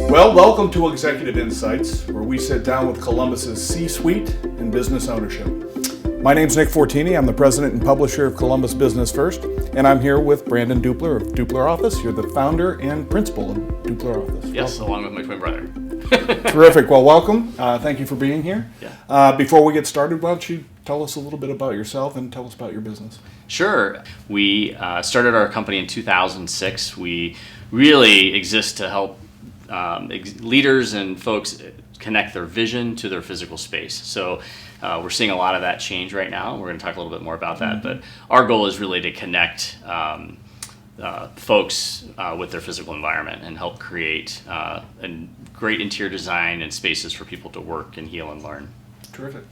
Well, welcome to Executive Insights, where we sit down with Columbus's C-suite and business ownership. My name's Nick Fortine. I'm the president and publisher of Columbus Business First, and I'm here with Brandon Dupler of Dupler Office. You're the founder and principal of Dupler Office. Yes, along with my twin brother. Terrific. Well, welcome. Thank you for being here. Yeah. Before we get started, why don't you tell us a little bit about yourself and tell us about your business? Sure. We started our company in 2006. We really exist to help leaders and folks connect their vision to their physical space. So we're seeing a lot of that change right now. We're going to talk a little bit more about that. But our goal is really to connect folks with their physical environment and help create a great interior design and spaces for people to work and heal and learn. Terrific.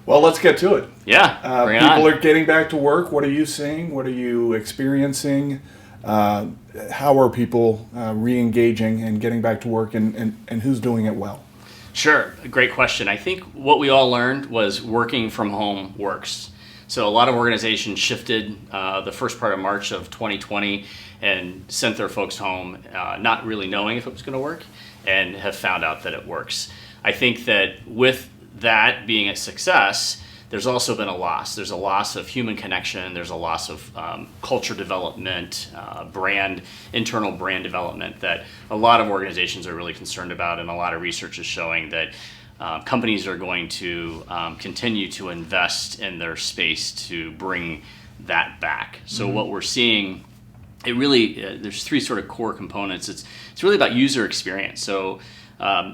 Well, let's get to it. Yeah, people are getting back to work. What are you seeing? What are you experiencing? How are people re-engaging and getting back to work, and who's doing it well? Sure, great question. I think what we all learned was working from home works. So a lot of organizations shifted the first part of March of 2020 and sent their folks home not really knowing if it was going to work, and have found out that it works. I think that with that being a success, there's also been a loss. There's a loss of human connection. There's a loss of culture development, internal brand development that a lot of organizations are really concerned about, and a lot of research is showing that companies are going to continue to invest in their space to bring that back. So what we're seeing, it really there's three sort of core components. It's really about user experience. So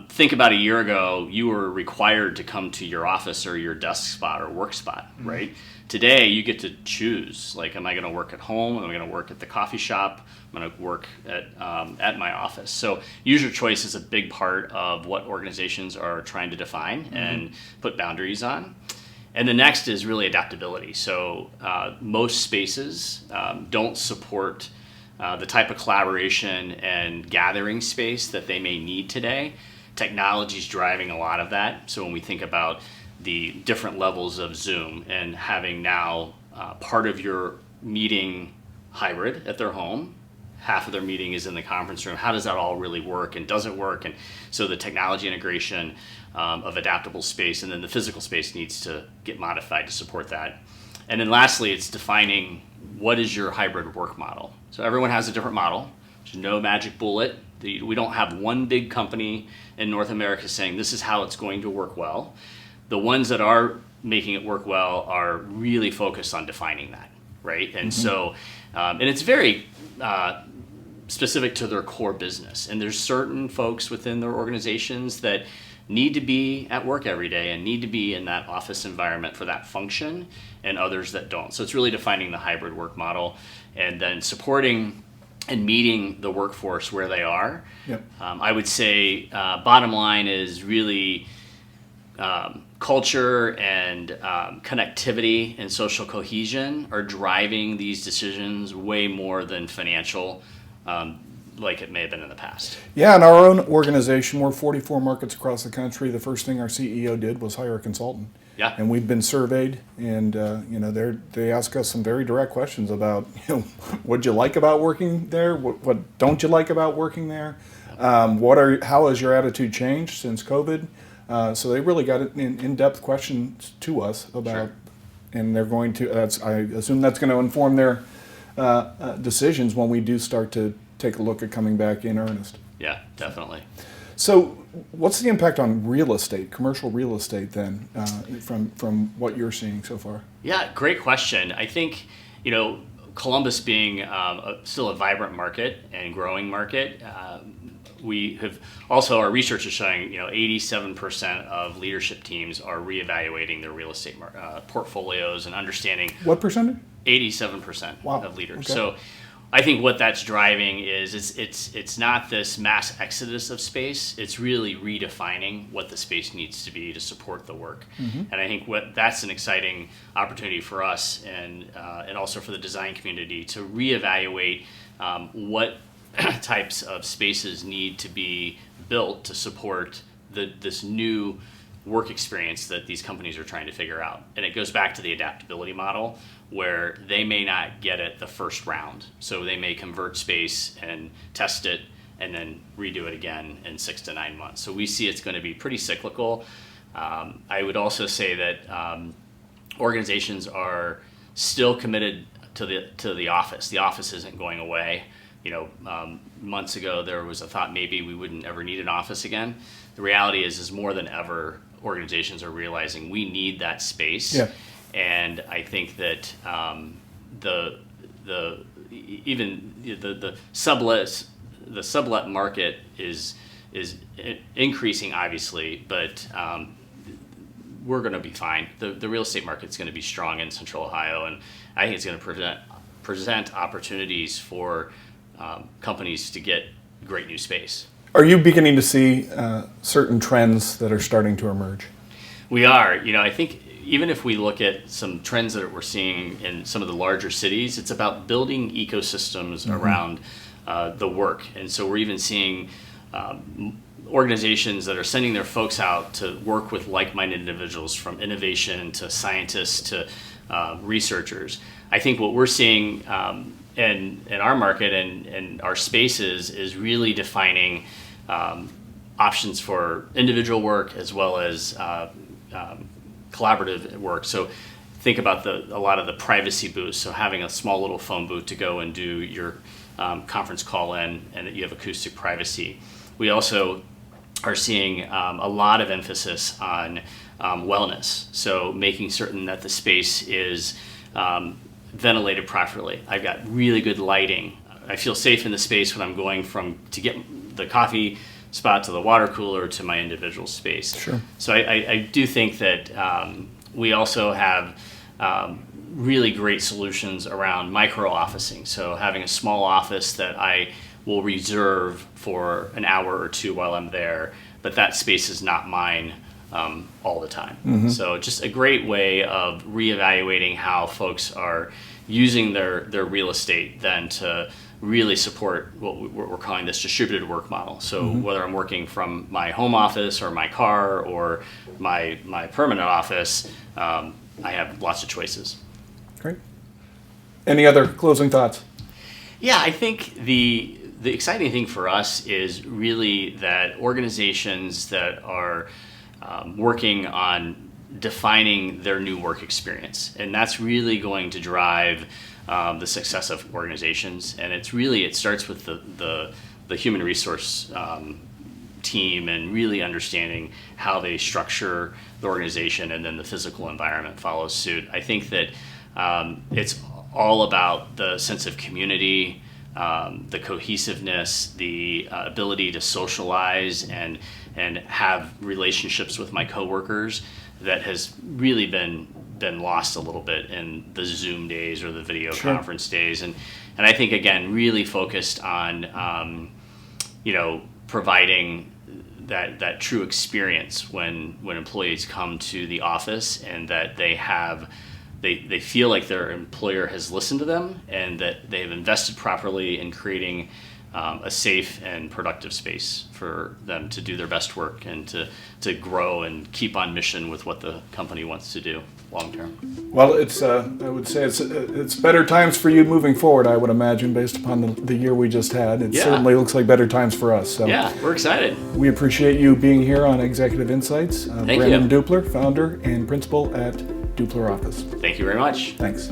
think about a year ago, you were required to come to your office or your desk spot or work spot, right? Today, you get to choose, like, am I going to work at home? Am I going to work at the coffee shop? I'm going to work at my office. So user choice is a big part of what organizations are trying to define and put boundaries on. And the next is really adaptability. So most spaces don't support the type of collaboration and gathering space that they may need today. Technology is driving a lot of that. So when we think about the different levels of Zoom and having now part of your meeting hybrid at their home, half of their meeting is in the conference room, how does that all really work, and does it work? And so the technology integration of adaptable space, and then the physical space needs to get modified to support that. And then lastly, it's defining what is your hybrid work model. So everyone has a different model. There's no magic bullet. We don't have one big company in North America saying this is how it's going to work well. The ones that are making it work well are really focused on defining that, right? And so, and it's very specific to their core business. And there's certain folks within their organizations that need to be at work every day and need to be in that office environment for that function, and others that don't. So it's really defining the hybrid work model and then supporting and meeting the workforce where they are. Yep. I would say bottom line is really culture and connectivity and social cohesion are driving these decisions way more than financial, like it may have been in the past. Yeah, in our own organization, we're 44 markets across the country. The first thing our CEO did was hire a consultant. Yeah. And we've been surveyed, and they ask us some very direct questions about, what you like about working there, what don't you like about working there, how has your attitude changed since COVID? So they really got in-depth questions to us about, and they're going to. I assume that's going to inform their decisions when we do start to take a look at coming back in earnest. Yeah, definitely. So what's the impact on real estate, commercial real estate then, from what you're seeing so far? Yeah, great question. I think, Columbus being still a vibrant market and growing market, we have also, our research is showing, 87% of leadership teams are reevaluating their real estate portfolios and understanding. What percentage? 87% Wow. of leaders. Okay. So I think what that's driving is it's not this mass exodus of space. It's really redefining what the space needs to be to support the work. And I think that's an exciting opportunity for us and also for the design community to reevaluate what types of spaces need to be built to support this new work experience that these companies are trying to figure out. And it goes back to the adaptability model, where they may not get it the first round. So they may convert space and test it and then redo it again in 6 to 9 months. So we see it's going to be pretty cyclical. I would also say that organizations are still committed to the office. The office isn't going away. Months ago there was a thought maybe we wouldn't ever need an office again. The reality is more than ever, organizations are realizing we need that space. Yeah. And I think that the sublet market is increasing, obviously, but we're going to be fine. The real estate market is going to be strong in Central Ohio, and I think it's going to present opportunities for companies to get great new space. Are you beginning to see certain trends that are starting to emerge? We are. I think even if we look at some trends that we're seeing in some of the larger cities, it's about building ecosystems around the work. And so we're even seeing organizations that are sending their folks out to work with like-minded individuals, from innovation to scientists to researchers. I think what we're seeing in our market and our spaces is really defining options for individual work as well as collaborative work. So think about a lot of the privacy booths. So having a small little phone booth to go and do your conference call in, and that you have acoustic privacy. We also are seeing a lot of emphasis on wellness. So making certain that the space is ventilated properly. I've got really good lighting. I feel safe in the space when I'm going to get the coffee spot to the water cooler to my individual space. Sure. So I do think that we also have really great solutions around micro officing. So having a small office that I will reserve for an hour or two while I'm there, but that space is not mine all the time. Mm-hmm. So just a great way of reevaluating how folks are using their real estate then to really support what we're calling this distributed work model. So whether I'm working from my home office or my car or my permanent office, I have lots of choices. Great. Any other closing thoughts? Yeah, I think the exciting thing for us is really that organizations that are working on defining their new work experience, and that's really going to drive the success of organizations. And it starts with the human resource team, and really understanding how they structure the organization, and then the physical environment follows suit. I think that it's all about the sense of community, the cohesiveness, the ability to socialize and have relationships with my coworkers that has really been lost a little bit in the Zoom days or the video Sure. conference days. And I think, again, really focused on, providing that true experience when employees come to the office, and that they feel like their employer has listened to them, and that they have invested properly in creating a safe and productive space for them to do their best work and to grow and keep on mission with what the company wants to do long term. Well, I would say it's better times for you moving forward, I would imagine, based upon the year we just had. It certainly looks like better times for us. So yeah, we're excited. we appreciate you being here on Executive Insights. Thank Brandon you. Dupler, founder and principal at Dupler Office. Thank you very much. Thanks.